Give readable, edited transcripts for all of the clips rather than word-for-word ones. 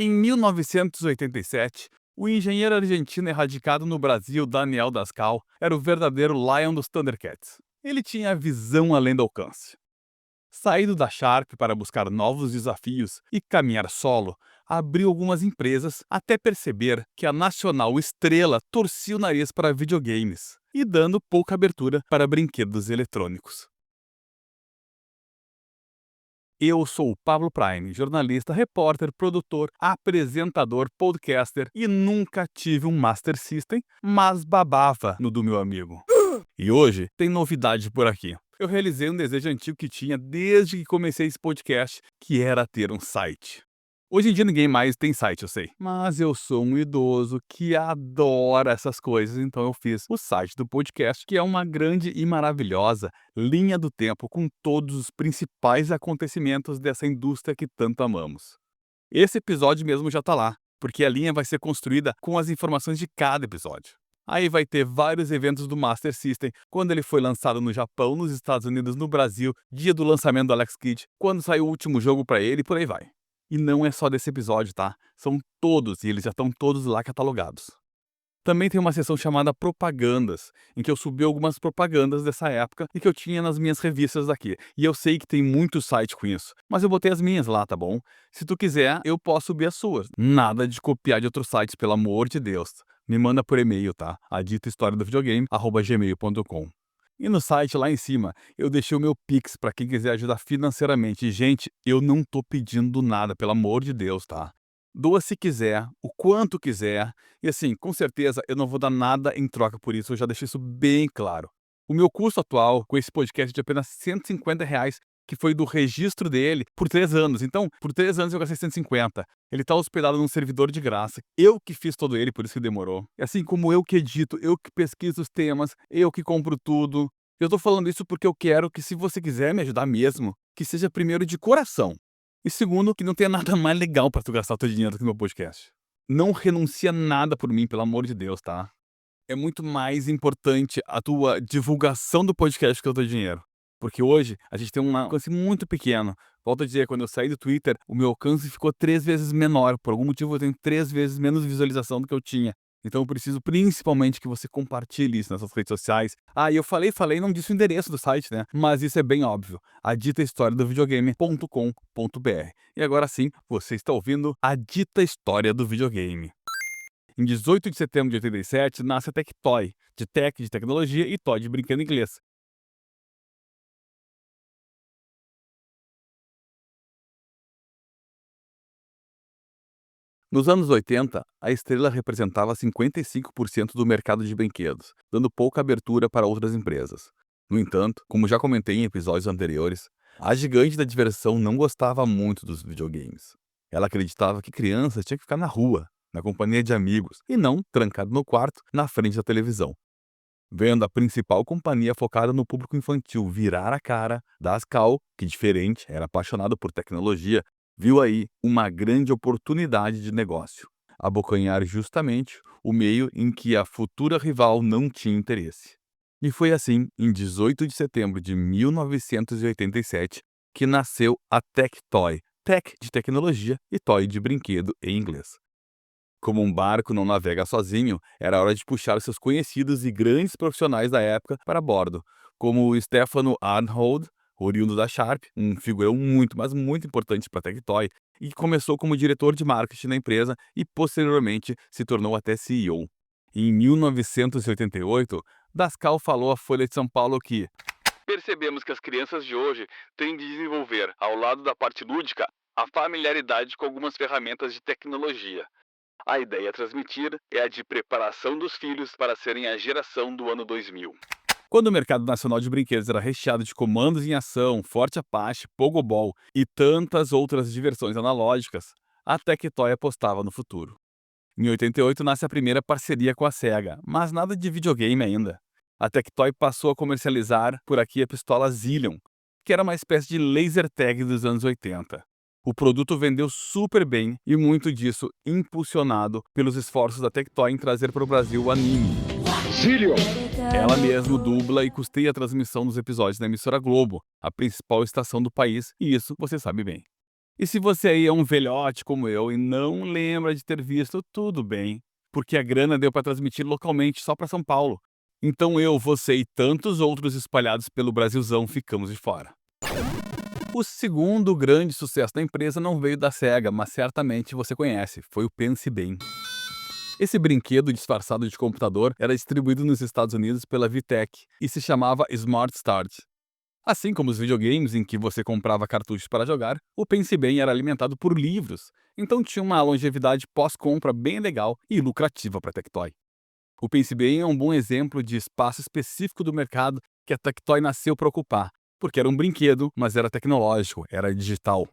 Em 1987, o engenheiro argentino radicado no Brasil, Daniel Dascal, era o verdadeiro Lion dos Thundercats. Ele tinha a visão além do alcance. Saído da Sharp para buscar novos desafios e caminhar solo, abriu algumas empresas até perceber que a nacional estrela torcia o nariz para videogames e dando pouca abertura para brinquedos eletrônicos. Eu sou o Pablo Prime, jornalista, repórter, produtor, apresentador, podcaster e nunca tive um Master System, mas babava no do meu amigo. E hoje tem novidade por aqui. Eu realizei um desejo antigo que tinha desde que comecei esse podcast, que era ter um site. Hoje em dia ninguém mais tem site, eu sei. Mas eu sou um idoso que adora essas coisas, então eu fiz o site do podcast, que é uma grande e maravilhosa linha do tempo com todos os principais acontecimentos dessa indústria que tanto amamos. Esse episódio mesmo já tá lá, porque a linha vai ser construída com as informações de cada episódio. Aí vai ter vários eventos do Master System, quando ele foi lançado no Japão, nos Estados Unidos, no Brasil, dia do lançamento do Alex Kidd, quando saiu o último jogo pra ele e por aí vai. E não é só desse episódio, tá? São todos, e eles já estão todos lá catalogados. Também tem uma seção chamada Propagandas, em que eu subi algumas propagandas dessa época e que eu tinha nas minhas revistas daqui. E eu sei que tem muito site com isso, mas eu botei as minhas lá, tá bom? Se tu quiser, eu posso subir as suas. Nada de copiar de outros sites, pelo amor de Deus. Me manda por e-mail, tá? A dita história do videogame, @gmail.com. E no site, lá em cima, eu deixei o meu Pix para quem quiser ajudar financeiramente. E, gente, eu não tô pedindo nada, pelo amor de Deus, tá? Doa se quiser, o quanto quiser. E assim, com certeza eu não vou dar nada em troca por isso, eu já deixei isso bem claro. O meu custo atual com esse podcast é de apenas R$ 150, que foi do registro dele por 3 anos. Então, por 3 anos eu gastei 150. Ele tá hospedado num servidor de graça. Eu que fiz todo ele, por isso que demorou. E assim como eu que edito, eu que pesquiso os temas, eu que compro tudo. Eu tô falando isso porque eu quero que, se você quiser me ajudar mesmo, que seja primeiro de coração. E segundo, que não tenha nada mais legal pra tu gastar o teu dinheiro do que no meu podcast. Não renuncia nada por mim, pelo amor de Deus, tá? É muito mais importante a tua divulgação do podcast que o teu dinheiro. Porque hoje a gente tem um alcance muito pequeno. Volto a dizer, quando eu saí do Twitter, o meu alcance ficou 3 vezes menor. Por algum motivo eu tenho 3 vezes menos visualização do que eu tinha. Então eu preciso principalmente que você compartilhe isso nas suas redes sociais. Ah, e eu falei, não disse o endereço do site, né? Mas isso é bem óbvio. A dita história do videogame.com.br. E agora sim, você está ouvindo a dita história do videogame. Em 18 de setembro de 87, nasce a Tectoy, de tech, de tecnologia, e toy, de brinquedo em inglês. Nos anos 80, a estrela representava 55% do mercado de brinquedos, dando pouca abertura para outras empresas. No entanto, como já comentei em episódios anteriores, a gigante da diversão não gostava muito dos videogames. Ela acreditava que crianças tinham que ficar na rua, na companhia de amigos, e não trancado no quarto, na frente da televisão. Vendo a principal companhia focada no público infantil virar a cara, Dascal, que diferente, era apaixonado por tecnologia, viu aí uma grande oportunidade de negócio: abocanhar justamente o meio em que a futura rival não tinha interesse. E foi assim, em 18 de setembro de 1987, que nasceu a Tectoy, Tech de tecnologia e Toy de brinquedo em inglês. Como um barco não navega sozinho, era hora de puxar seus conhecidos e grandes profissionais da época para bordo, como o Stefano Arnhold, oriundo da Sharp, um figurão muito, mas muito importante para a Tectoy, e que começou como diretor de marketing da empresa e posteriormente se tornou até CEO. Em 1988, Dascal falou à Folha de São Paulo que percebemos que as crianças de hoje têm de desenvolver, ao lado da parte lúdica, a familiaridade com algumas ferramentas de tecnologia. A ideia a transmitir é a de preparação dos filhos para serem a geração do ano 2000. Quando o mercado nacional de brinquedos era recheado de comandos em ação, Forte Apache, Pogobol e tantas outras diversões analógicas, a Tectoy apostava no futuro. Em 88 nasce a primeira parceria com a Sega, mas nada de videogame ainda. A Tectoy passou a comercializar por aqui a pistola Zillion, que era uma espécie de laser tag dos anos 80. O produto vendeu super bem e muito disso impulsionado pelos esforços da Tectoy em trazer para o Brasil o anime. Zillion. Ela mesma dubla e custeia a transmissão dos episódios na emissora Globo, a principal estação do país, e isso você sabe bem. E se você aí é um velhote como eu e não lembra de ter visto, tudo bem, porque a grana deu para transmitir localmente só para São Paulo. Então eu, você e tantos outros espalhados pelo Brasilzão ficamos de fora. O segundo grande sucesso da empresa não veio da SEGA, mas certamente você conhece, foi o Pense Bem. Esse brinquedo disfarçado de computador era distribuído nos Estados Unidos pela VTech e se chamava Smart Start. Assim como os videogames em que você comprava cartuchos para jogar, o Pense Bem era alimentado por livros, então tinha uma longevidade pós-compra bem legal e lucrativa para a Tectoy. O Pense Bem é um bom exemplo de espaço específico do mercado que a Tectoy nasceu para ocupar, porque era um brinquedo, mas era tecnológico, era digital.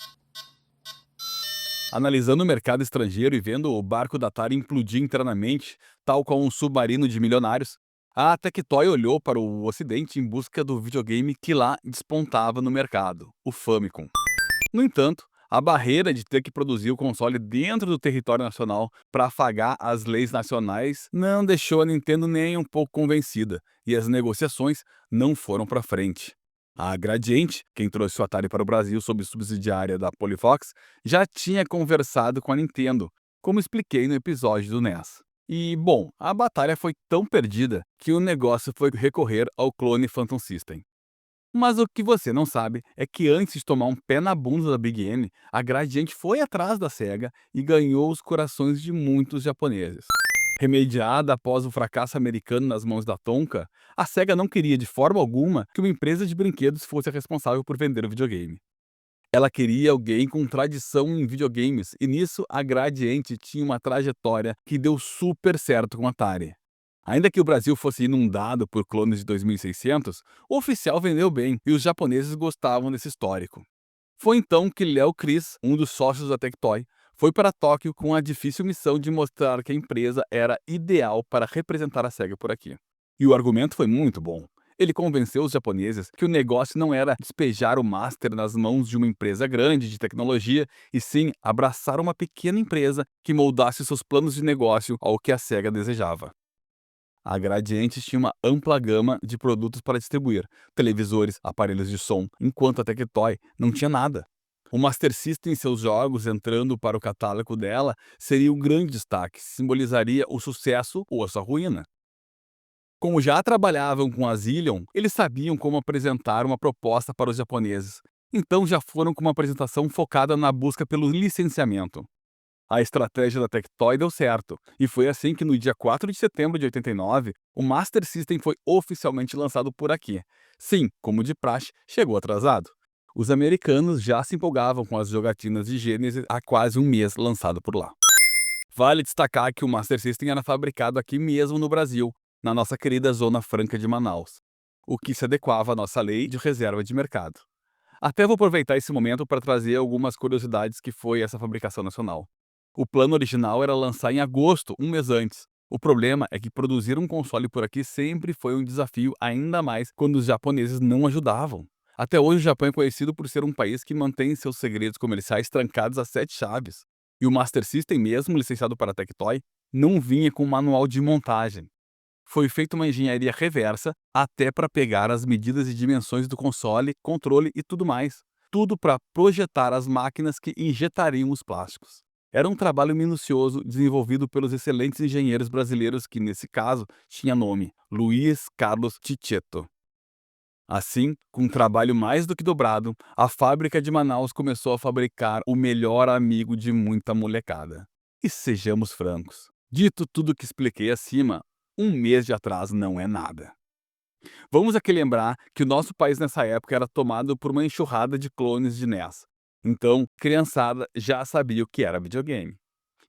Analisando o mercado estrangeiro e vendo o barco da Atari implodir internamente, tal qual um submarino de milionários, a Tectoy olhou para o Ocidente em busca do videogame que lá despontava no mercado, o Famicom. No entanto, a barreira de ter que produzir o console dentro do território nacional para afagar as leis nacionais não deixou a Nintendo nem um pouco convencida, e as negociações não foram para frente. A Gradiente, quem trouxe o Atari para o Brasil sob subsidiária da Polifox, já tinha conversado com a Nintendo, como expliquei no episódio do NES. E, bom, a batalha foi tão perdida que o negócio foi recorrer ao clone Phantom System. Mas o que você não sabe é que antes de tomar um pé na bunda da Big N, a Gradiente foi atrás da SEGA e ganhou os corações de muitos japoneses. Remediada após o fracasso americano nas mãos da Tonka, a SEGA não queria de forma alguma que uma empresa de brinquedos fosse a responsável por vender o videogame. Ela queria alguém com tradição em videogames, e nisso a Gradiente tinha uma trajetória que deu super certo com a Atari. Ainda que o Brasil fosse inundado por clones de 2600, o oficial vendeu bem e os japoneses gostavam desse histórico. Foi então que Léo Chris, um dos sócios da Tectoy, foi para Tóquio com a difícil missão de mostrar que a empresa era ideal para representar a SEGA por aqui. E o argumento foi muito bom. Ele convenceu os japoneses que o negócio não era despejar o Master nas mãos de uma empresa grande de tecnologia, e sim abraçar uma pequena empresa que moldasse seus planos de negócio ao que a SEGA desejava. A Gradiente tinha uma ampla gama de produtos para distribuir, televisores, aparelhos de som, enquanto a Tectoy não tinha nada. O Master System e seus jogos entrando para o catálogo dela seria um grande destaque, simbolizaria o sucesso ou a sua ruína. Como já trabalhavam com a Zillion, eles sabiam como apresentar uma proposta para os japoneses, então já foram com uma apresentação focada na busca pelo licenciamento. A estratégia da Tectoy deu certo, e foi assim que no dia 4 de setembro de 89, o Master System foi oficialmente lançado por aqui. Sim, como de praxe, chegou atrasado. Os americanos já se empolgavam com as jogatinas de Genesis há quase um mês lançado por lá. Vale destacar que o Master System era fabricado aqui mesmo no Brasil, na nossa querida Zona Franca de Manaus, o que se adequava à nossa lei de reserva de mercado. Até vou aproveitar esse momento para trazer algumas curiosidades que foi essa fabricação nacional. O plano original era lançar em agosto, um mês antes. O problema é que produzir um console por aqui sempre foi um desafio, ainda mais quando os japoneses não ajudavam. Até hoje o Japão é conhecido por ser um país que mantém seus segredos comerciais trancados a sete chaves. E o Master System, mesmo licenciado para a Tectoy, não vinha com manual de montagem. Foi feita uma engenharia reversa até para pegar as medidas e dimensões do console, controle e tudo mais. Tudo para projetar as máquinas que injetariam os plásticos. Era um trabalho minucioso desenvolvido pelos excelentes engenheiros brasileiros que, nesse caso, tinha nome: Luiz Carlos Tichetto. Assim, com um trabalho mais do que dobrado, a fábrica de Manaus começou a fabricar o melhor amigo de muita molecada. E sejamos francos, dito tudo o que expliquei acima, um mês de atraso não é nada. Vamos aqui lembrar que o nosso país nessa época era tomado por uma enxurrada de clones de NES. Então, criançada já sabia o que era videogame.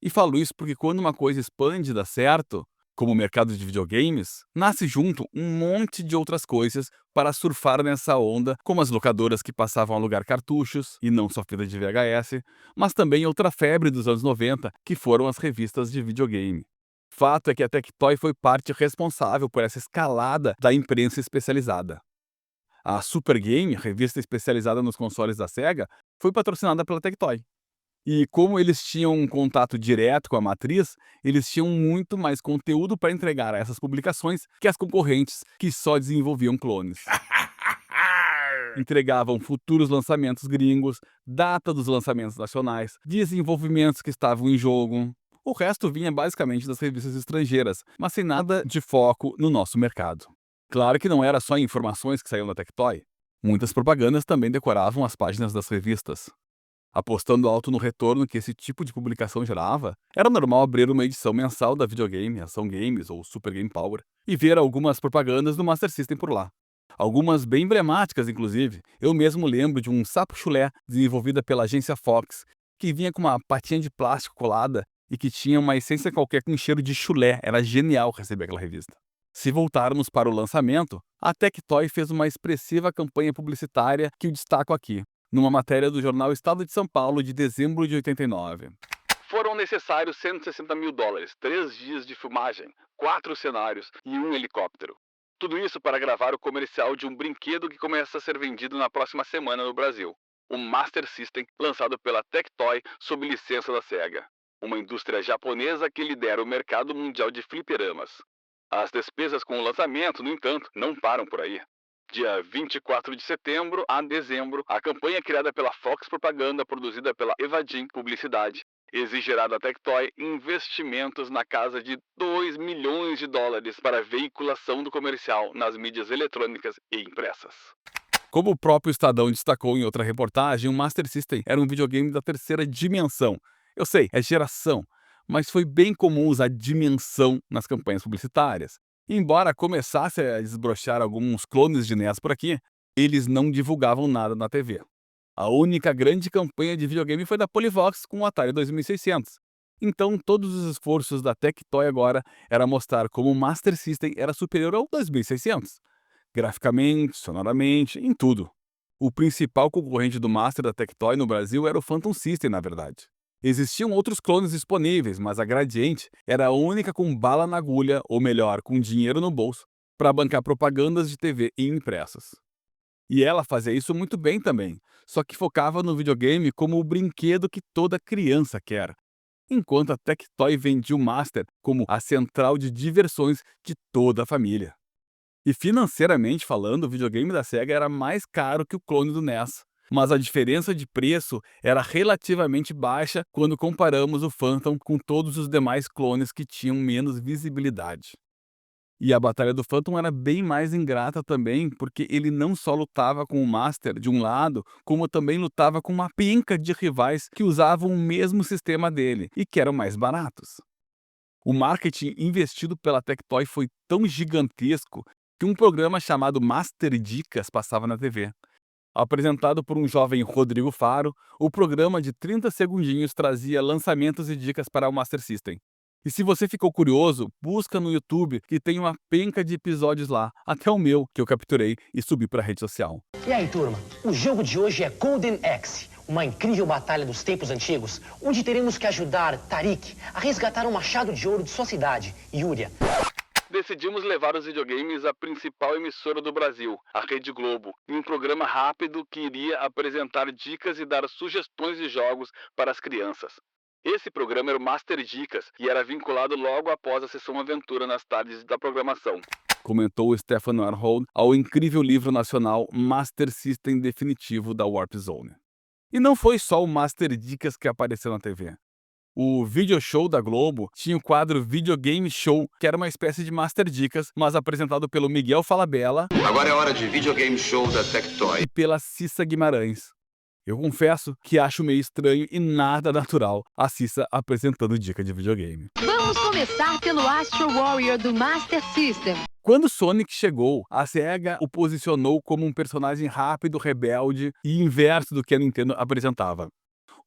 E falo isso porque quando uma coisa expande e dá certo, como o mercado de videogames, nasce junto um monte de outras coisas para surfar nessa onda, como as locadoras que passavam a alugar cartuchos, e não só fita de VHS, mas também outra febre dos anos 90, que foram as revistas de videogame. Fato é que a Tectoy foi parte responsável por essa escalada da imprensa especializada. A Super Game, revista especializada nos consoles da Sega, foi patrocinada pela Tectoy. E como eles tinham um contato direto com a matriz, eles tinham muito mais conteúdo para entregar a essas publicações que as concorrentes, que só desenvolviam clones. Entregavam futuros lançamentos gringos, data dos lançamentos nacionais, desenvolvimentos que estavam em jogo. O resto vinha basicamente das revistas estrangeiras, mas sem nada de foco no nosso mercado. Claro que não era só informações que saíam da Tectoy. Muitas propagandas também decoravam as páginas das revistas. Apostando alto no retorno que esse tipo de publicação gerava, era normal abrir uma edição mensal da Videogame, Ação Games ou Super Game Power e ver algumas propagandas do Master System por lá. Algumas bem emblemáticas, inclusive. Eu mesmo lembro de um sapo chulé desenvolvida pela agência Fox, que vinha com uma patinha de plástico colada e que tinha uma essência qualquer com cheiro de chulé. Era genial receber aquela revista. Se voltarmos para o lançamento, a Tectoy fez uma expressiva campanha publicitária que eu destaco aqui, numa matéria do jornal Estado de São Paulo de dezembro de 89. Foram necessários $160 mil, 3 dias de filmagem, 4 cenários e um helicóptero. Tudo isso para gravar o comercial de um brinquedo que começa a ser vendido na próxima semana no Brasil. O Master System, lançado pela Tectoy sob licença da Sega. Uma indústria japonesa que lidera o mercado mundial de fliperamas. As despesas com o lançamento, no entanto, não param por aí. Dia 24 de setembro a dezembro, a campanha criada pela Fox Propaganda, produzida pela Evadim Publicidade, exigirá da Tectoy investimentos na casa de $2 milhões para a veiculação do comercial nas mídias eletrônicas e impressas. Como o próprio Estadão destacou em outra reportagem, o Master System era um videogame da terceira dimensão. Eu sei, é geração, mas foi bem comum usar dimensão nas campanhas publicitárias. Embora começasse a desbrochar alguns clones de NES por aqui, eles não divulgavam nada na TV. A única grande campanha de videogame foi da Polivox com o Atari 2600. Então, todos os esforços da Tectoy agora era mostrar como o Master System era superior ao 2600. Graficamente, sonoramente, em tudo. O principal concorrente do Master da Tectoy no Brasil era o Phantom System, na verdade. Existiam outros clones disponíveis, mas a Gradiente era a única com bala na agulha, ou melhor, com dinheiro no bolso, para bancar propagandas de TV e impressas. E ela fazia isso muito bem também, só que focava no videogame como o brinquedo que toda criança quer, enquanto a Tectoy vendia o Master como a central de diversões de toda a família. E financeiramente falando, o videogame da Sega era mais caro que o clone do NES, mas a diferença de preço era relativamente baixa quando comparamos o Phantom com todos os demais clones que tinham menos visibilidade. E a batalha do Phantom era bem mais ingrata também, porque ele não só lutava com o Master de um lado, como também lutava com uma penca de rivais que usavam o mesmo sistema dele e que eram mais baratos. O marketing investido pela Tectoy foi tão gigantesco que um programa chamado Master Dicas passava na TV. Apresentado por um jovem Rodrigo Faro, o programa de 30 segundinhos trazia lançamentos e dicas para o Master System. E se você ficou curioso, busca no YouTube que tem uma penca de episódios lá, até o meu, que eu capturei e subi para a rede social. E aí, turma? O jogo de hoje é Golden Axe, uma incrível batalha dos tempos antigos, onde teremos que ajudar Tarik a resgatar um machado de ouro de sua cidade, Yúria. Decidimos levar os videogames à principal emissora do Brasil, a Rede Globo, em um programa rápido que iria apresentar dicas e dar sugestões de jogos para as crianças. Esse programa era o Master Dicas e era vinculado logo após a sessão Aventura nas tardes da programação. Comentou Stefano Arhold ao incrível livro nacional Master System Definitivo da Warp Zone. E não foi só o Master Dicas que apareceu na TV. O Video Show da Globo tinha o quadro Videogame Show, que era uma espécie de Master Dicas, mas apresentado pelo Miguel Falabella. Agora é hora de Videogame Show da Tectoy. E pela Cissa Guimarães. Eu confesso que acho meio estranho e nada natural a Cissa apresentando dica de videogame. Vamos começar pelo Astro Warrior do Master System. Quando Sonic chegou, a SEGA o posicionou como um personagem rápido, rebelde e inverso do que a Nintendo apresentava.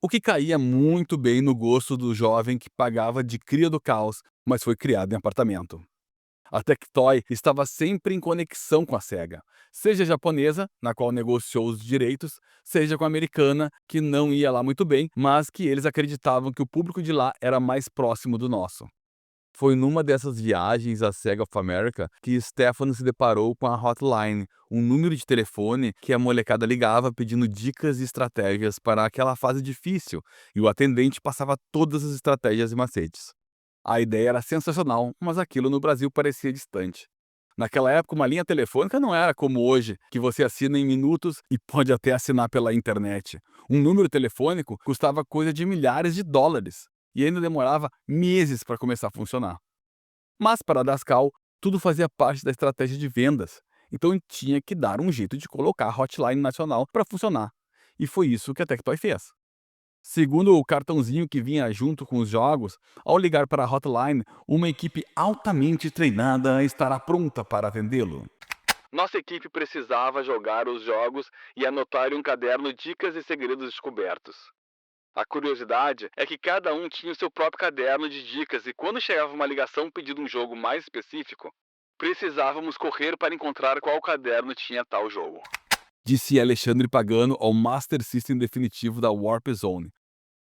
O que caía muito bem no gosto do jovem que pagava de cria do caos, mas foi criado em apartamento. A Tectoy estava sempre em conexão com a SEGA, seja japonesa, na qual negociou os direitos, seja com a americana, que não ia lá muito bem, mas que eles acreditavam que o público de lá era mais próximo do nosso. Foi numa dessas viagens à SEGA of America que Stefano se deparou com a Hotline, um número de telefone que a molecada ligava pedindo dicas e estratégias para aquela fase difícil, e o atendente passava todas as estratégias e macetes. A ideia era sensacional, mas aquilo no Brasil parecia distante. Naquela época, uma linha telefônica não era como hoje, que você assina em minutos e pode até assinar pela internet. Um número telefônico custava coisa de milhares de dólares e ainda demorava meses para começar a funcionar. Mas para a Dascal, tudo fazia parte da estratégia de vendas, então tinha que dar um jeito de colocar a hotline nacional para funcionar. E foi isso que a Tectoy fez. Segundo o cartãozinho que vinha junto com os jogos, ao ligar para a hotline, uma equipe altamente treinada estará pronta para atendê-lo. Nossa equipe precisava jogar os jogos e anotar em um caderno dicas e segredos descobertos. A curiosidade é que cada um tinha o seu próprio caderno de dicas e quando chegava uma ligação pedindo um jogo mais específico, precisávamos correr para encontrar qual caderno tinha tal jogo. Disse Alexandre Pagano ao Master System definitivo da Warp Zone.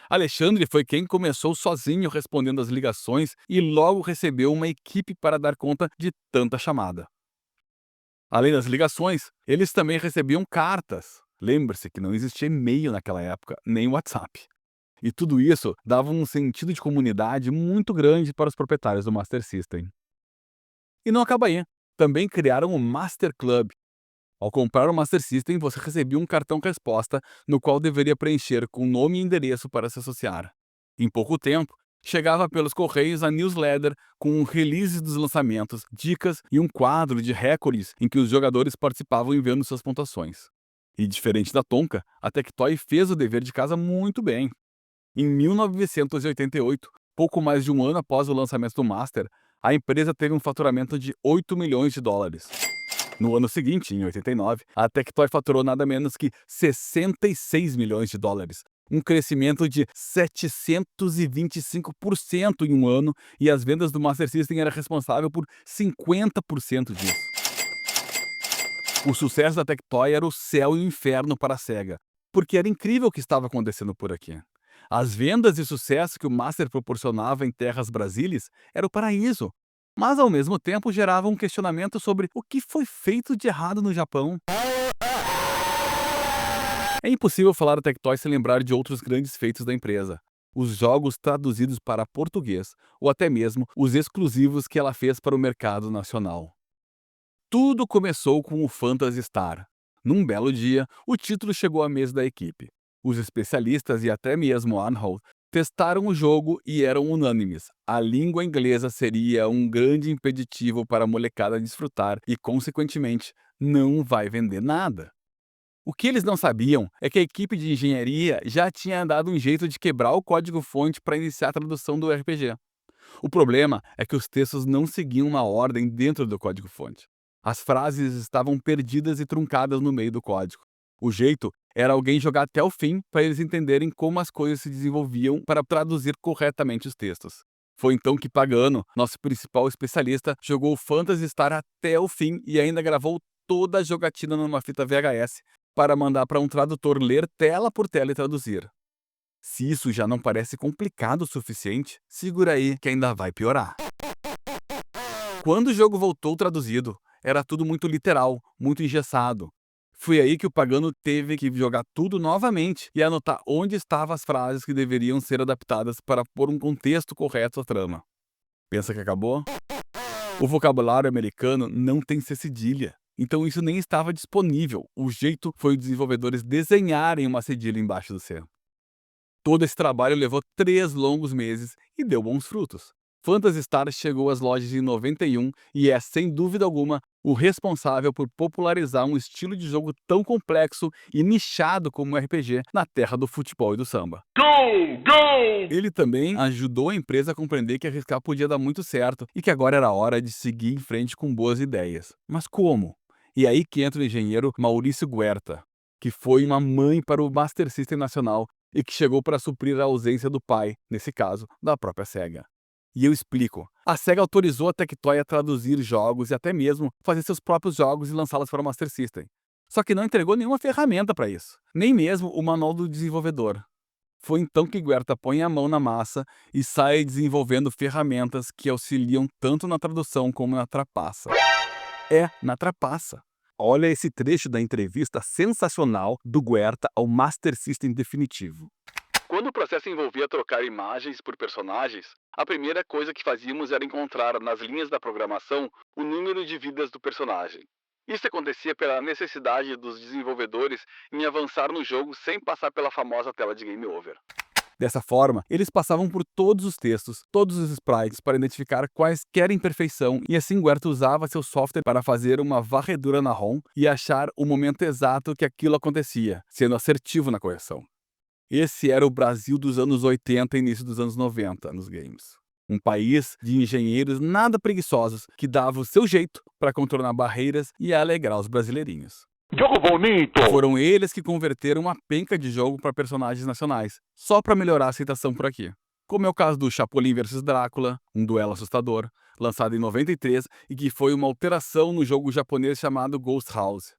Alexandre foi quem começou sozinho respondendo as ligações e logo recebeu uma equipe para dar conta de tanta chamada. Além das ligações, eles também recebiam cartas. Lembre-se que não existia e-mail naquela época, nem WhatsApp. E tudo isso dava um sentido de comunidade muito grande para os proprietários do Master System. E não acaba aí. Também criaram o Master Club. Ao comprar o Master System, você recebia um cartão-resposta no qual deveria preencher com nome e endereço para se associar. Em pouco tempo, chegava pelos correios a newsletter com releases dos lançamentos, dicas e um quadro de recordes em que os jogadores participavam enviando suas pontuações. E diferente da Tonka, a Tectoy fez o dever de casa muito bem. Em 1988, pouco mais de um ano após o lançamento do Master, a empresa teve um faturamento de 8 milhões de dólares. No ano seguinte, em 89, a Tectoy faturou nada menos que 66 milhões de dólares, um crescimento de 725% em um ano, e as vendas do Master System eram responsáveis por 50% disso. O sucesso da Tectoy era o céu e o inferno para a SEGA, porque era incrível o que estava acontecendo por aqui. As vendas e sucesso que o Master proporcionava em terras brasílias era o paraíso, mas ao mesmo tempo gerava um questionamento sobre o que foi feito de errado no Japão. É impossível falar da Tectoy sem lembrar de outros grandes feitos da empresa. Os jogos traduzidos para português, ou até mesmo os exclusivos que ela fez para o mercado nacional. Tudo começou com o Phantasy Star. Num belo dia, o título chegou à mesa da equipe. Os especialistas e até mesmo Anhalt testaram o jogo e eram unânimes. A língua inglesa seria um grande impeditivo para a molecada desfrutar e, consequentemente, não vai vender nada. O que eles não sabiam é que a equipe de engenharia já tinha dado um jeito de quebrar o código-fonte para iniciar a tradução do RPG. O problema é que os textos não seguiam uma ordem dentro do código-fonte. As frases estavam perdidas e truncadas no meio do código. O jeito era alguém jogar até o fim para eles entenderem como as coisas se desenvolviam para traduzir corretamente os textos. Foi então que Pagano, nosso principal especialista, jogou o Phantasy Star até o fim e ainda gravou toda a jogatina numa fita VHS para mandar para um tradutor ler tela por tela e traduzir. Se isso já não parece complicado o suficiente, segura aí que ainda vai piorar. Quando o jogo voltou traduzido, era tudo muito literal, muito engessado. Foi aí que o Pagano teve que jogar tudo novamente e anotar onde estavam as frases que deveriam ser adaptadas para pôr um contexto correto à trama. Pensa que acabou? O vocabulário americano não tem C cedilha, então isso nem estava disponível. O jeito foi os desenvolvedores desenharem uma cedilha embaixo do C. Todo esse trabalho levou 3 longos meses e deu bons frutos. Phantasy Star chegou às lojas em 91 e é, sem dúvida alguma, o responsável por popularizar um estilo de jogo tão complexo e nichado como o RPG na terra do futebol e do samba. Ele também ajudou a empresa a compreender que arriscar podia dar muito certo e que agora era hora de seguir em frente com boas ideias. Mas como? E aí que entra o engenheiro Maurício Guerta, que foi uma mãe para o Master System nacional e que chegou para suprir a ausência do pai, nesse caso, da própria SEGA. E eu explico. A SEGA autorizou a Tectoy a traduzir jogos e até mesmo fazer seus próprios jogos e lançá-los para o Master System. Só que não entregou nenhuma ferramenta para isso, nem mesmo o manual do desenvolvedor. Foi então que Guerta põe a mão na massa e sai desenvolvendo ferramentas que auxiliam tanto na tradução como na trapaça. Na trapaça. Olha esse trecho da entrevista sensacional do Guerta ao Master System definitivo. Quando o processo envolvia trocar imagens por personagens, a primeira coisa que fazíamos era encontrar nas linhas da programação o número de vidas do personagem. Isso acontecia pela necessidade dos desenvolvedores em avançar no jogo sem passar pela famosa tela de Game Over. Dessa forma, eles passavam por todos os textos, todos os sprites para identificar quaisquer imperfeição e assim Guerta usava seu software para fazer uma varredura na ROM e achar o momento exato que aquilo acontecia, sendo assertivo na correção. Esse era o Brasil dos anos 80 e início dos anos 90 nos games. Um país de engenheiros nada preguiçosos que dava o seu jeito para contornar barreiras e alegrar os brasileirinhos. Jogo bonito! Foram eles que converteram uma penca de jogo para personagens nacionais, só para melhorar a aceitação por aqui. Como é o caso do Chapolin vs Drácula, um duelo assustador, lançado em 93 e que foi uma alteração no jogo japonês chamado Ghost House.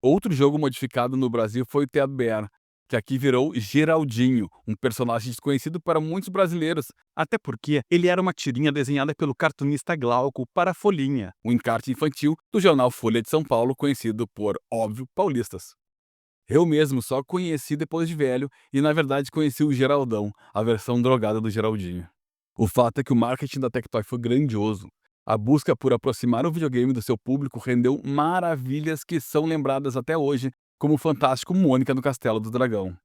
Outro jogo modificado no Brasil foi o Ted Bear, que aqui virou Geraldinho, um personagem desconhecido para muitos brasileiros, até porque ele era uma tirinha desenhada pelo cartunista Glauco para a Folhinha, um encarte infantil do jornal Folha de São Paulo, conhecido por, óbvio, paulistas. Eu mesmo só conheci depois de velho e, na verdade, conheci o Geraldão, a versão drogada do Geraldinho. O fato é que o marketing da Tectoy foi grandioso. A busca por aproximar o videogame do seu público rendeu maravilhas que são lembradas até hoje, como o fantástico Mônica no Castelo do Dragão.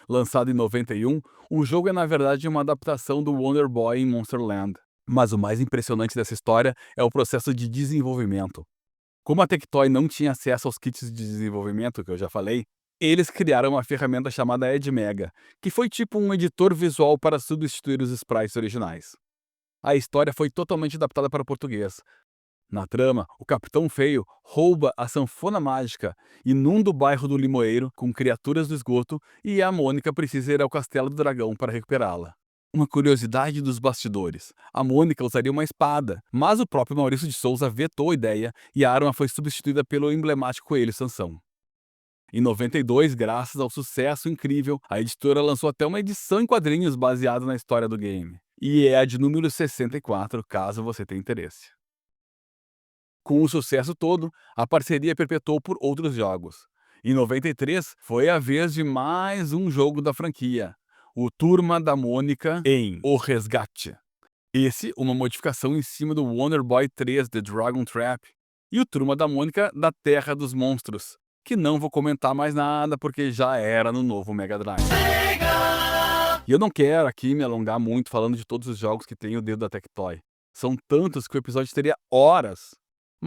Lançado em 91, o jogo é na verdade uma adaptação do Wonder Boy em Monsterland. Mas o mais impressionante dessa história é o processo de desenvolvimento. Como a Tectoy não tinha acesso aos kits de desenvolvimento que eu já falei, eles criaram uma ferramenta chamada EdMega, que foi tipo um editor visual para substituir os sprites originais. A história foi totalmente adaptada para o português. Na trama, o Capitão Feio rouba a sanfona mágica, inunda o bairro do Limoeiro com criaturas do esgoto e a Mônica precisa ir ao Castelo do Dragão para recuperá-la. Uma curiosidade dos bastidores: a Mônica usaria uma espada, mas o próprio Maurício de Souza vetou a ideia e a arma foi substituída pelo emblemático coelho Sansão. Em 92, graças ao sucesso incrível, a editora lançou até uma edição em quadrinhos baseada na história do game. E é a de número 64, caso você tenha interesse. Com o sucesso todo, a parceria perpetuou por outros jogos. Em 93, foi a vez de mais um jogo da franquia, o Turma da Mônica em O Resgate. Esse, uma modificação em cima do Wonder Boy 3 The Dragon Trap, e o Turma da Mônica da Terra dos Monstros, que não vou comentar mais nada porque já era no novo Mega Drive. E eu não quero aqui me alongar muito falando de todos os jogos que tem o dedo da Tectoy. São tantos que o episódio teria horas.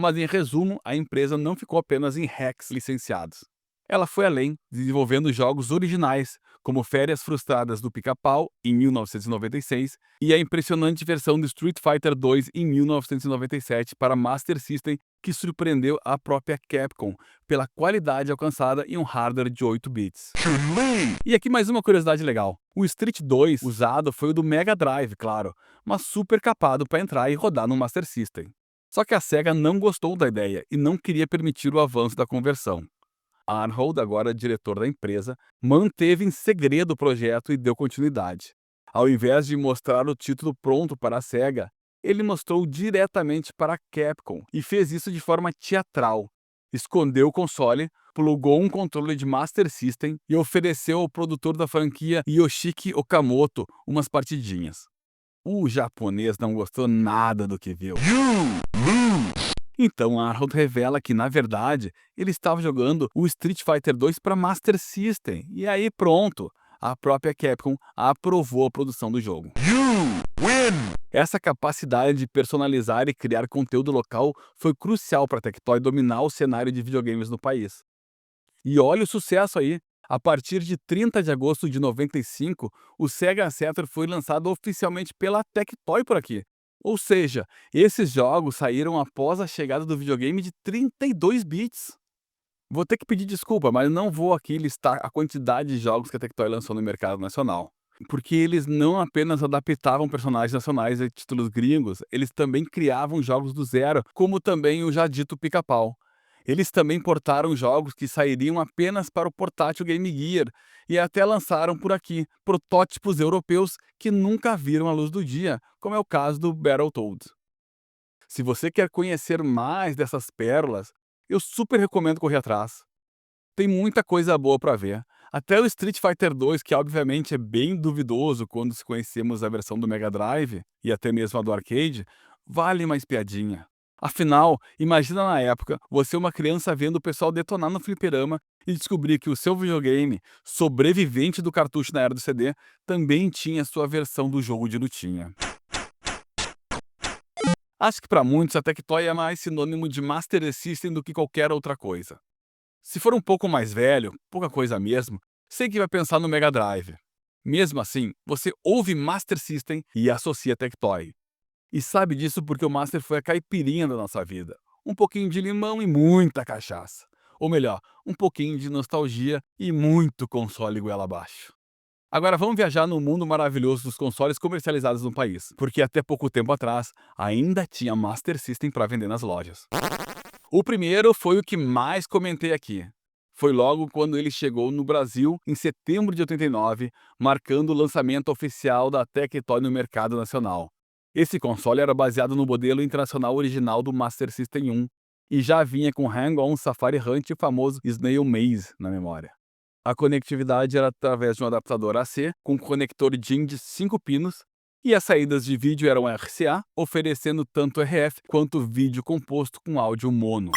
Mas, em resumo, a empresa não ficou apenas em hacks licenciados. Ela foi além, desenvolvendo jogos originais, como Férias Frustradas do Pica-Pau, em 1996, e a impressionante versão do Street Fighter 2 em 1997 para Master System, que surpreendeu a própria Capcom pela qualidade alcançada em um hardware de 8 bits. E aqui mais uma curiosidade legal. O Street 2 usado foi o do Mega Drive, claro, mas super capado para entrar e rodar no Master System. Só que a SEGA não gostou da ideia e não queria permitir o avanço da conversão. Arnold, agora diretor da empresa, manteve em segredo o projeto e deu continuidade. Ao invés de mostrar o título pronto para a SEGA, ele mostrou diretamente para a Capcom e fez isso de forma teatral. Escondeu o console, plugou um controle de Master System e ofereceu ao produtor da franquia Yoshiki Okamoto umas partidinhas. O japonês não gostou nada do que viu. Então Arnold revela que, na verdade, ele estava jogando o Street Fighter 2 para Master System. E aí pronto, a própria Capcom aprovou a produção do jogo. Essa capacidade de personalizar e criar conteúdo local foi crucial para a Tectoy dominar o cenário de videogames no país. E olha o sucesso aí! A partir de 30 de agosto de 95, o Sega Saturn foi lançado oficialmente pela Tectoy por aqui. Ou seja, esses jogos saíram após a chegada do videogame de 32 bits. Vou ter que pedir desculpa, mas não vou aqui listar a quantidade de jogos que a Tectoy lançou no mercado nacional. Porque eles não apenas adaptavam personagens nacionais a títulos gringos, eles também criavam jogos do zero, como também o já dito Pica-Pau. Eles também portaram jogos que sairiam apenas para o portátil Game Gear e até lançaram por aqui protótipos europeus que nunca viram a luz do dia, como é o caso do Battletoads. Se você quer conhecer mais dessas pérolas, eu super recomendo correr atrás. Tem muita coisa boa para ver. Até o Street Fighter 2, que obviamente é bem duvidoso quando se conhecemos a versão do Mega Drive e até mesmo a do arcade, vale uma espiadinha. Afinal, imagina na época, você uma criança vendo o pessoal detonar no fliperama e descobrir que o seu videogame, sobrevivente do cartucho na era do CD, também tinha sua versão do jogo de lutinha. Acho que para muitos a Tectoy é mais sinônimo de Master System do que qualquer outra coisa. Se for um pouco mais velho, pouca coisa mesmo, sei que vai pensar no Mega Drive. Mesmo assim, você ouve Master System e associa Tectoy. E sabe disso porque o Master foi a caipirinha da nossa vida. Um pouquinho de limão e muita cachaça. Ou melhor, um pouquinho de nostalgia e muito console goela abaixo. Agora vamos viajar no mundo maravilhoso dos consoles comercializados no país, porque até pouco tempo atrás ainda tinha Master System para vender nas lojas. O primeiro foi o que mais comentei aqui. Foi logo quando ele chegou no Brasil em setembro de 89, marcando o lançamento oficial da Tectoy no mercado nacional. Esse console era baseado no modelo internacional original do Master System 1 e já vinha com Hang-On, Safari Hunt e o famoso Snail Maze na memória. A conectividade era através de um adaptador AC com conector DIN de 5 pinos e as saídas de vídeo eram RCA, oferecendo tanto RF quanto vídeo composto com áudio mono.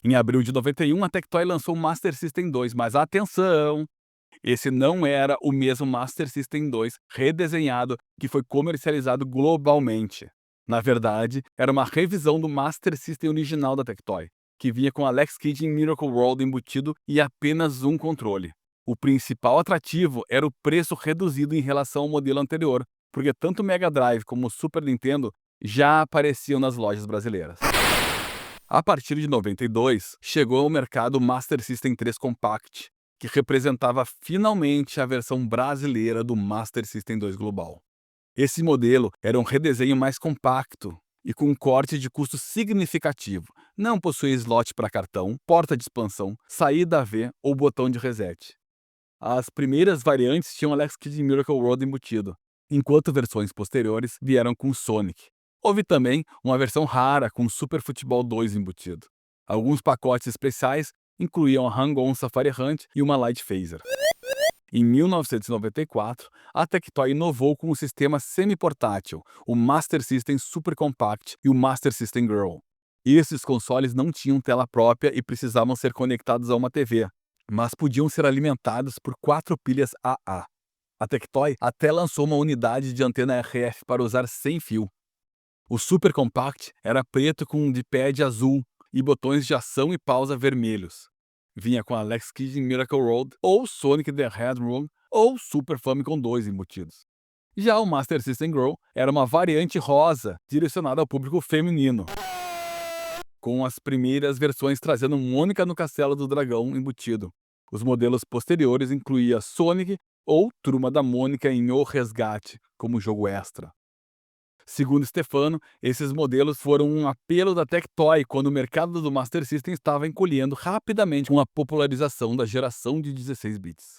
Em abril de 91, a Tectoy lançou o Master System 2, mas atenção! Esse não era o mesmo Master System 2 redesenhado que foi comercializado globalmente. Na verdade, era uma revisão do Master System original da Tectoy, que vinha com Alex Kidd em Miracle World embutido e apenas um controle. O principal atrativo era o preço reduzido em relação ao modelo anterior, porque tanto o Mega Drive como o Super Nintendo já apareciam nas lojas brasileiras. A partir de 92, chegou ao mercado o Master System 3 Compact, que representava finalmente a versão brasileira do Master System 2 Global. Esse modelo era um redesenho mais compacto e com um corte de custo significativo. Não possuía slot para cartão, porta de expansão, saída V ou botão de reset. As primeiras variantes tinham Alex Kidd e Miracle World embutido, enquanto versões posteriores vieram com Sonic. Houve também uma versão rara com Super Futebol 2 embutido. Alguns pacotes especiais incluíam a Hang-On Safari Hunt e uma Light Phaser. Em 1994, a Tectoy inovou com o sistema semi-portátil, o Master System Super Compact e o Master System Girl. Esses consoles não tinham tela própria e precisavam ser conectados a uma TV, mas podiam ser alimentados por 4 pilhas AA. A Tectoy até lançou uma unidade de antena RF para usar sem fio. O Super Compact era preto com um D-pad azul e botões de ação e pausa vermelhos. Vinha com Alex Kidd em Miracle World, ou Sonic the Hedgehog, ou Super Famicom 2 embutidos. Já o Master System Girl era uma variante rosa, direcionada ao público feminino, com as primeiras versões trazendo Mônica no Castelo do Dragão embutido. Os modelos posteriores incluíam Sonic ou Turma da Mônica em O Resgate, como jogo extra. Segundo Stefano, esses modelos foram um apelo da Tectoy quando o mercado do Master System estava encolhendo rapidamente com a popularização da geração de 16 bits.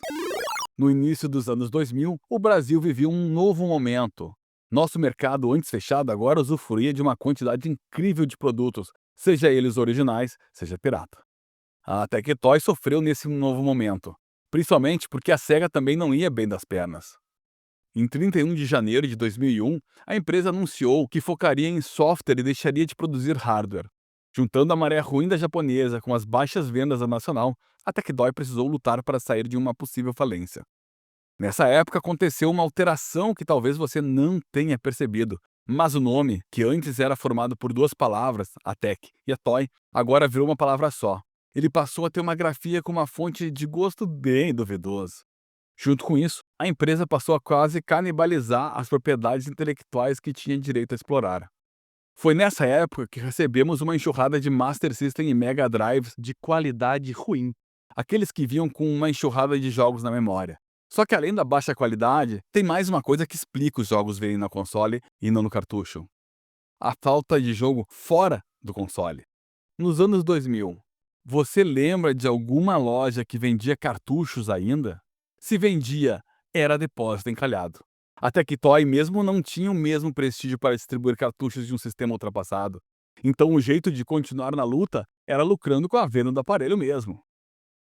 No início dos anos 2000, o Brasil vivia um novo momento. Nosso mercado, antes fechado, agora usufruía de uma quantidade incrível de produtos, seja eles originais, seja pirata. A Tectoy sofreu nesse novo momento, principalmente porque a Sega também não ia bem das pernas. Em 31 de janeiro de 2001, a empresa anunciou que focaria em software e deixaria de produzir hardware. Juntando a maré ruim da japonesa com as baixas vendas da nacional, a Tectoy precisou lutar para sair de uma possível falência. Nessa época aconteceu uma alteração que talvez você não tenha percebido, mas o nome, que antes era formado por 2 palavras, a Tec e a Toy, agora virou uma palavra só. Ele passou a ter uma grafia com uma fonte de gosto bem duvidoso. Junto com isso, a empresa passou a quase canibalizar as propriedades intelectuais que tinha direito a explorar. Foi nessa época que recebemos uma enxurrada de Master System e Mega Drives de qualidade ruim, aqueles que vinham com uma enxurrada de jogos na memória. Só que além da baixa qualidade, tem mais uma coisa que explica os jogos virem na console e não no cartucho: a falta de jogo fora do console. Nos anos 2000, você lembra de alguma loja que vendia cartuchos ainda? Se vendia, era depósito encalhado. A Tectoy mesmo não tinha o mesmo prestígio para distribuir cartuchos de um sistema ultrapassado. Então o jeito de continuar na luta era lucrando com a venda do aparelho mesmo.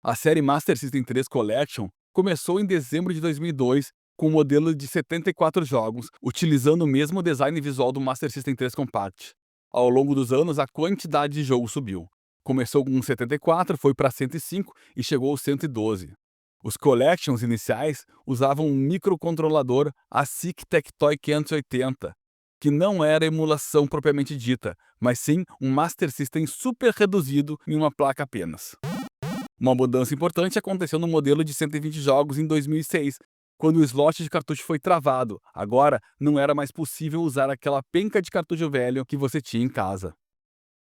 A série Master System 3 Collection Começou em dezembro de 2002 com um modelo de 74 jogos, utilizando o mesmo design visual do Master System 3 Compact. Ao longo dos anos, a quantidade de jogos subiu. Começou com 74, foi para 105 e chegou aos 112. Os Collections iniciais usavam um microcontrolador ASIC Tectoy 580, que não era emulação propriamente dita, mas sim um Master System super reduzido em uma placa apenas. Uma mudança importante aconteceu no modelo de 120 jogos em 2006, quando o slot de cartucho foi travado. Agora, não era mais possível usar aquela penca de cartucho velho que você tinha em casa.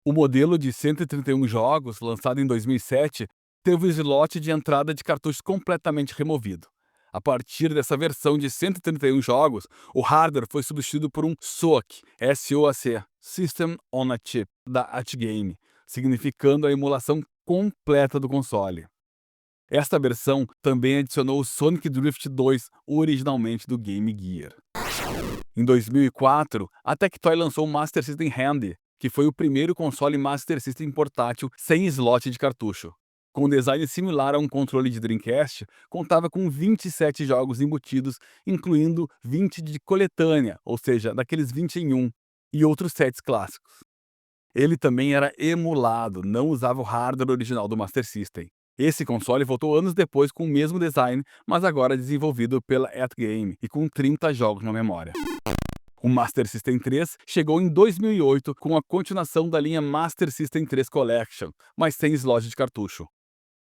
O modelo de 131 jogos, lançado em 2007, teve o slot de entrada de cartuchos completamente removido. A partir dessa versão de 131 jogos, o hardware foi substituído por um SOC, SOAC, System on a Chip, da Atgame, significando a emulação completa do console. Esta versão também adicionou o Sonic Drift 2, originalmente do Game Gear. Em 2004, a Tectoy lançou o Master System Handy, que foi o primeiro console Master System portátil sem slot de cartucho. Com um design similar a um controle de Dreamcast, contava com 27 jogos embutidos, incluindo 20 de coletânea, ou seja, daqueles 20 em 1, e outros sets clássicos. Ele também era emulado, não usava o hardware original do Master System. Esse console voltou anos depois com o mesmo design, mas agora desenvolvido pela Atgame e com 30 jogos na memória. O Master System 3 chegou em 2008 com a continuação da linha Master System 3 Collection, mas sem slot de cartucho.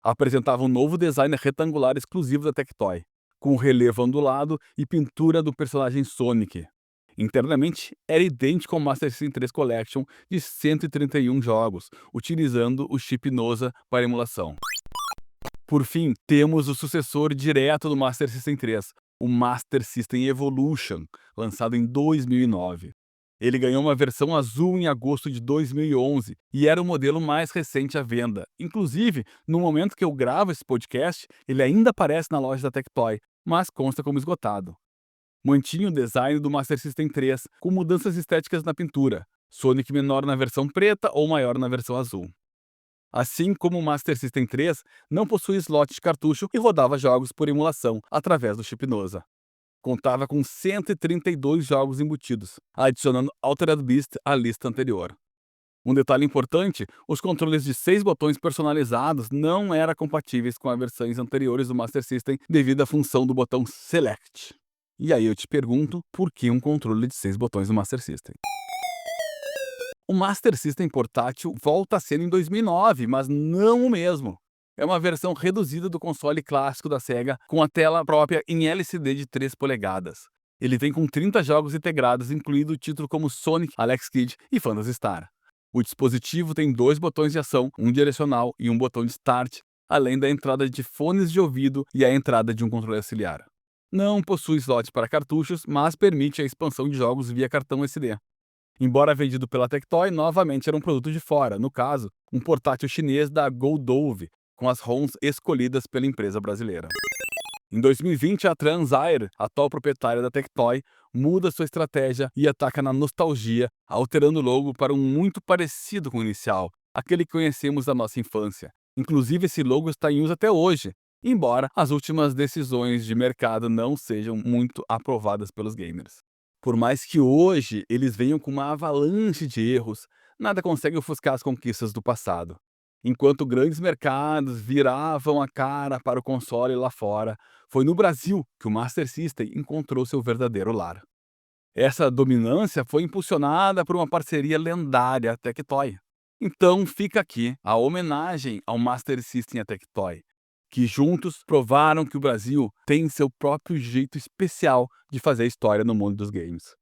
Apresentava um novo design retangular exclusivo da Tectoy, com relevo ondulado e pintura do personagem Sonic. Internamente, era idêntico ao Master System 3 Collection de 131 jogos, utilizando o chip NOSA para emulação. Por fim, temos o sucessor direto do Master System 3, o Master System Evolution, lançado em 2009. Ele ganhou uma versão azul em agosto de 2011 e era o modelo mais recente à venda. Inclusive, no momento que eu gravo esse podcast, ele ainda aparece na loja da Tectoy, mas consta como esgotado. Mantinha o design do Master System 3, com mudanças estéticas na pintura, Sonic menor na versão preta ou maior na versão azul. Assim como o Master System 3, não possui slot de cartucho e rodava jogos por emulação através do chip NOSA. Contava com 132 jogos embutidos, adicionando Altered Beast à lista anterior. Um detalhe importante, os controles de 6 botões personalizados não eram compatíveis com as versões anteriores do Master System devido à função do botão Select. E aí eu te pergunto, por que um controle de 6 botões no Master System? O Master System portátil volta a ser em 2009, mas não o mesmo. É uma versão reduzida do console clássico da Sega, com a tela própria em LCD de 3 polegadas. Ele vem com 30 jogos integrados, incluindo títulos como Sonic, Alex Kidd e Phantasy Star. O dispositivo tem 2 botões de ação, um direcional e um botão de Start, além da entrada de fones de ouvido e a entrada de um controle auxiliar. Não possui slot para cartuchos, mas permite a expansão de jogos via cartão SD. Embora vendido pela Tectoy, novamente era um produto de fora, no caso, um portátil chinês da Goldove, com as ROMs escolhidas pela empresa brasileira. Em 2020, a Transair, atual proprietária da Tectoy, muda sua estratégia e ataca na nostalgia, alterando o logo para um muito parecido com o inicial, aquele que conhecemos da nossa infância. Inclusive, esse logo está em uso até hoje, embora as últimas decisões de mercado não sejam muito aprovadas pelos gamers. Por mais que hoje eles venham com uma avalanche de erros, nada consegue ofuscar as conquistas do passado. Enquanto grandes mercados viravam a cara para o console lá fora, foi no Brasil que o Master System encontrou seu verdadeiro lar. Essa dominância foi impulsionada por uma parceria lendária, a Tectoy. Então fica aqui a homenagem ao Master System e à Tectoy, que juntos provaram que o Brasil tem seu próprio jeito especial de fazer história no mundo dos games.